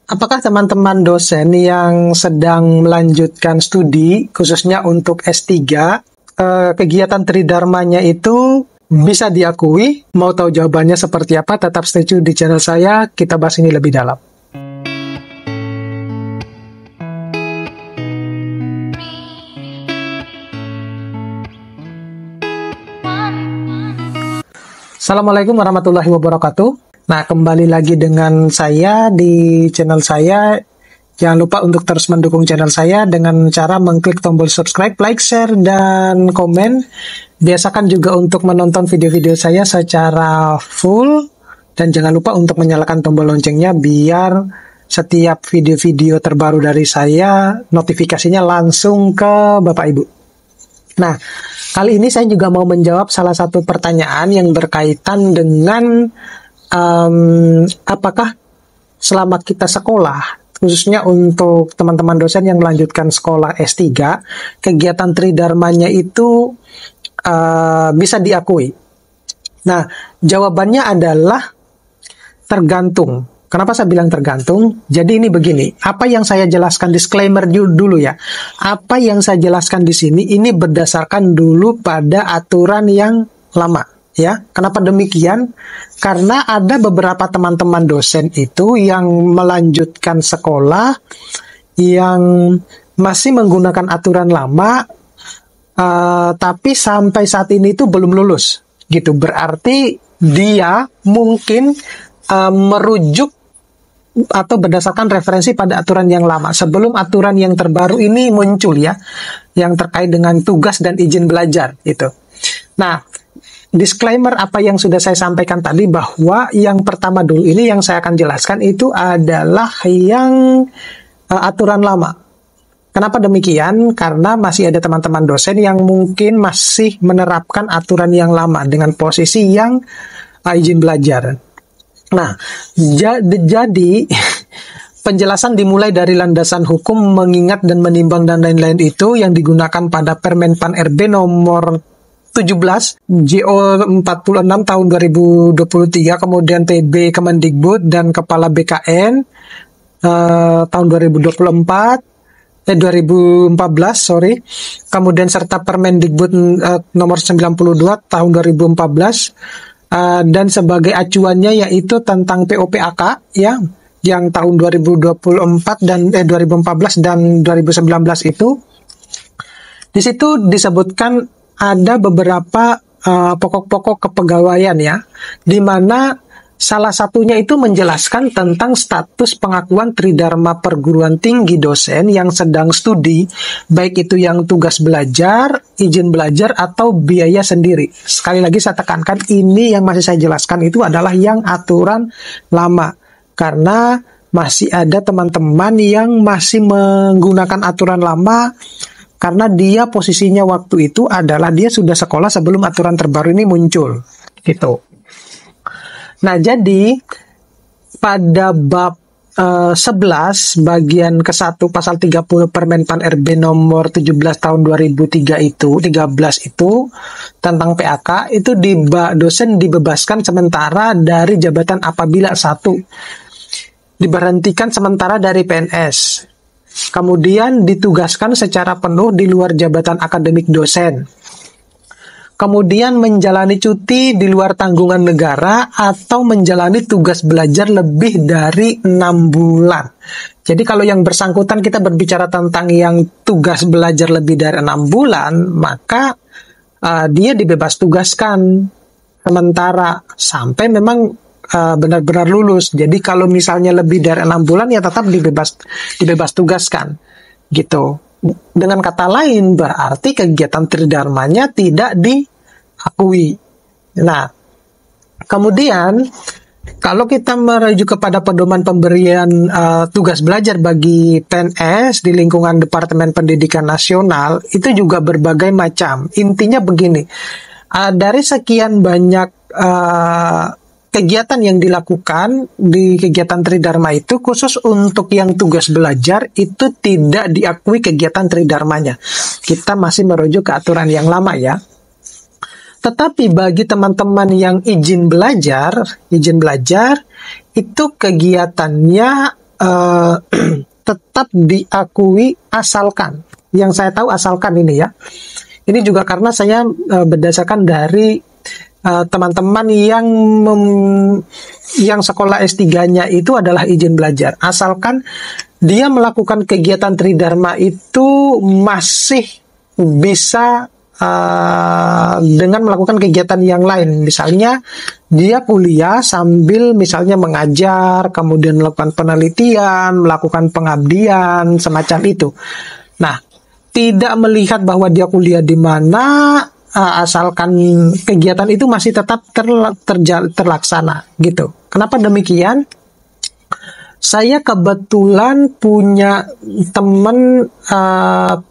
Apakah teman-teman dosen yang sedang melanjutkan studi, khususnya untuk S3, kegiatan tridharmanya itu bisa diakui? Mau tahu jawabannya seperti apa? Tetap stay tune di channel saya, kita bahas ini lebih dalam. Assalamualaikum warahmatullahi wabarakatuh. Nah, kembali lagi dengan saya di channel saya. Jangan lupa untuk terus mendukung channel saya dengan cara mengklik tombol subscribe, like, share, dan komen. Biasakan juga untuk menonton video-video saya secara full. Dan jangan lupa untuk menyalakan tombol loncengnya biar setiap video-video terbaru dari saya, notifikasinya langsung ke Bapak Ibu. Nah, kali ini saya juga mau menjawab salah satu pertanyaan yang berkaitan dengan apakah selama kita sekolah, khususnya untuk teman-teman dosen yang melanjutkan sekolah S3, kegiatan tridharmanya itu bisa diakui? Nah, jawabannya adalah tergantung. Kenapa saya bilang tergantung? Jadi ini begini, apa yang saya jelaskan, disclaimer dulu ya. Apa yang saya jelaskan di sini, ini berdasarkan dulu pada aturan yang lama. Ya, kenapa demikian? Karena ada beberapa teman-teman dosen itu yang melanjutkan sekolah yang masih menggunakan aturan lama, tapi sampai saat ini itu belum lulus, gitu. Berarti dia mungkin merujuk atau berdasarkan referensi pada aturan yang lama sebelum aturan yang terbaru ini muncul ya, yang terkait dengan tugas dan izin belajar itu. Nah, disclaimer apa yang sudah saya sampaikan tadi, bahwa yang pertama dulu ini yang saya akan jelaskan itu adalah yang aturan lama. Kenapa demikian? Karena masih ada teman-teman dosen yang mungkin masih menerapkan aturan yang lama dengan posisi yang izin belajar. Nah, jadi penjelasan dimulai dari landasan hukum, mengingat dan menimbang dan lain-lain itu yang digunakan pada Permen Pan RB nomor 17 JO 46 tahun 2023, kemudian PB Kemendikbud dan Kepala BKN tahun 2014, kemudian serta Permendikbud nomor 92 tahun 2014, dan sebagai acuannya yaitu tentang POPAK ya, yang tahun 2024 dan 2014 dan 2019 itu. Di situ disebutkan ada beberapa pokok-pokok kepegawaian ya, di mana salah satunya itu menjelaskan tentang status pengakuan tridharma perguruan tinggi dosen yang sedang studi, baik itu yang tugas belajar, izin belajar, atau biaya sendiri. Sekali lagi saya tekankan, ini yang masih saya jelaskan itu adalah yang aturan lama, karena masih ada teman-teman yang masih menggunakan aturan lama karena dia posisinya waktu itu adalah dia sudah sekolah sebelum aturan terbaru ini muncul gitu. Nah, jadi pada bab 11 bagian ke-1 pasal 30 Permen Pan RB nomor 17 tahun 2003 itu, 13 itu tentang PAK itu dosen dibebaskan sementara dari jabatan apabila satu, diberhentikan sementara dari PNS. Kemudian ditugaskan secara penuh di luar jabatan akademik dosen. Kemudian menjalani cuti di luar tanggungan negara atau menjalani tugas belajar lebih dari 6 bulan. Jadi kalau yang bersangkutan kita berbicara tentang yang tugas belajar lebih dari 6 bulan, maka dia dibebas tugaskan sementara sampai memang benar-benar lulus. Jadi kalau misalnya lebih dari 6 bulan ya tetap dibebas tugaskan gitu. Dengan kata lain berarti kegiatan tridharmanya tidak diakui. Nah, kemudian kalau kita merujuk kepada pedoman pemberian tugas belajar bagi PNS di lingkungan Departemen Pendidikan Nasional itu juga berbagai macam. Intinya begini, dari sekian banyak kegiatan yang dilakukan di kegiatan tridharma itu, khusus untuk yang tugas belajar itu tidak diakui kegiatan tridharmanya. Kita masih merujuk ke aturan yang lama ya. Tetapi bagi teman-teman yang izin belajar itu kegiatannya eh, tetap diakui asalkan, yang saya tahu asalkan ini ya. Ini juga karena saya berdasarkan dari teman-teman yang sekolah S3-nya itu adalah izin belajar. Asalkan dia melakukan kegiatan Tridharma itu masih bisa dengan melakukan kegiatan yang lain. Misalnya dia kuliah sambil misalnya mengajar, kemudian melakukan penelitian, melakukan pengabdian, semacam itu. Nah, tidak melihat bahwa dia kuliah di mana, asalkan kegiatan itu masih tetap terlaksana gitu. Kenapa demikian? Saya kebetulan punya teman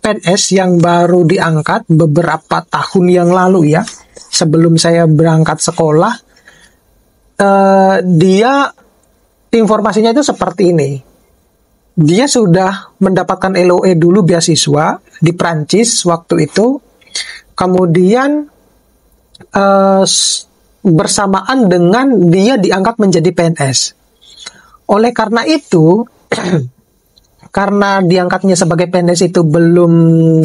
PNS yang baru diangkat beberapa tahun yang lalu ya, sebelum saya berangkat sekolah. Dia informasinya itu seperti ini. Dia sudah mendapatkan LOE dulu beasiswa di Prancis waktu itu. Kemudian bersamaan dengan dia diangkat menjadi PNS. Oleh karena itu, karena diangkatnya sebagai PNS itu belum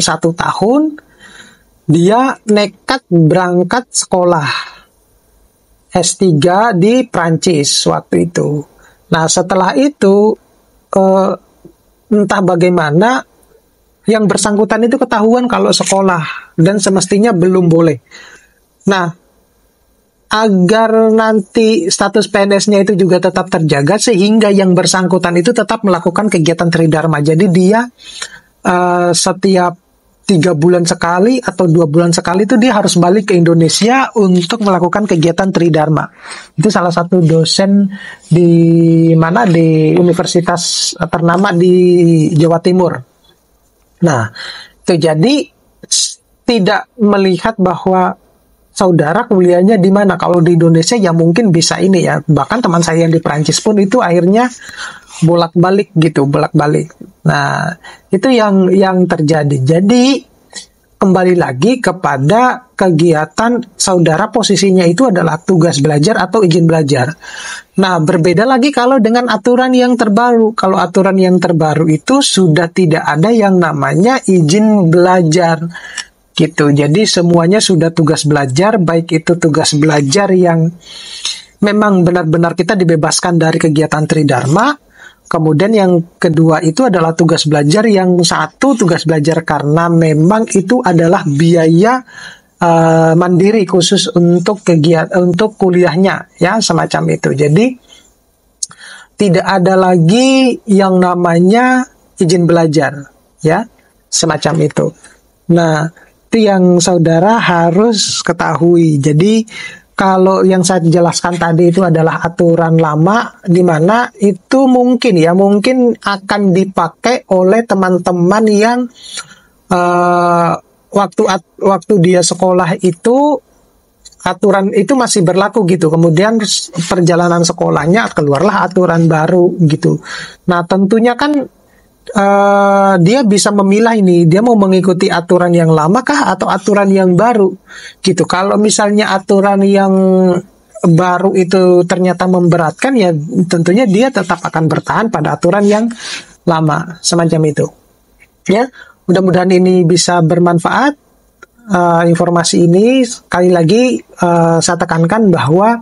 1 tahun, dia nekat berangkat sekolah S3 di Prancis waktu itu. Nah, setelah itu entah bagaimana yang bersangkutan itu ketahuan kalau sekolah dan semestinya belum boleh. Nah, agar nanti status PNS-nya itu juga tetap terjaga sehingga yang bersangkutan itu tetap melakukan kegiatan Tridharma. Jadi dia setiap 3 bulan sekali atau 2 bulan sekali itu dia harus balik ke Indonesia untuk melakukan kegiatan Tridharma. Itu salah satu dosen di universitas ternama di Jawa Timur. Nah, itu jadi tidak melihat bahwa saudara kuliahnya di mana. Kalau di Indonesia ya mungkin bisa ini ya. Bahkan teman saya yang di Perancis pun itu akhirnya bolak-balik gitu, bolak-balik. Nah, itu yang terjadi. Jadi kembali lagi kepada kegiatan saudara, posisinya itu adalah tugas belajar atau izin belajar. Nah, berbeda lagi kalau dengan aturan yang terbaru. Kalau aturan yang terbaru itu sudah tidak ada yang namanya izin belajar gitu. Jadi semuanya sudah tugas belajar, baik itu tugas belajar yang memang benar-benar kita dibebaskan dari kegiatan Tridharma. Kemudian yang kedua itu adalah tugas belajar yang satu tugas belajar karena memang itu adalah biaya mandiri khusus untuk kegiatan untuk kuliahnya ya, semacam itu. Jadi tidak ada lagi yang namanya izin belajar ya, semacam itu. Nah, itu yang saudara harus ketahui. Jadi kalau yang saya jelaskan tadi itu adalah aturan lama, di mana itu mungkin akan dipakai oleh teman-teman yang waktu dia sekolah itu aturan itu masih berlaku gitu. Kemudian perjalanan sekolahnya keluarlah aturan baru gitu. Nah, tentunya kan dia bisa memilah ini, dia mau mengikuti aturan yang lama kah atau aturan yang baru gitu. Kalau misalnya aturan yang baru itu ternyata memberatkan, ya tentunya dia tetap akan bertahan pada aturan yang lama, semacam itu ya. Mudah-mudahan ini bisa bermanfaat. Informasi ini sekali lagi saya tekankan bahwa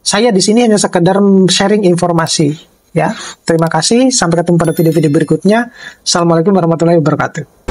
saya di sini hanya sekedar sharing informasi. Ya, terima kasih. Sampai ketemu pada video-video berikutnya. Assalamualaikum warahmatullahi wabarakatuh.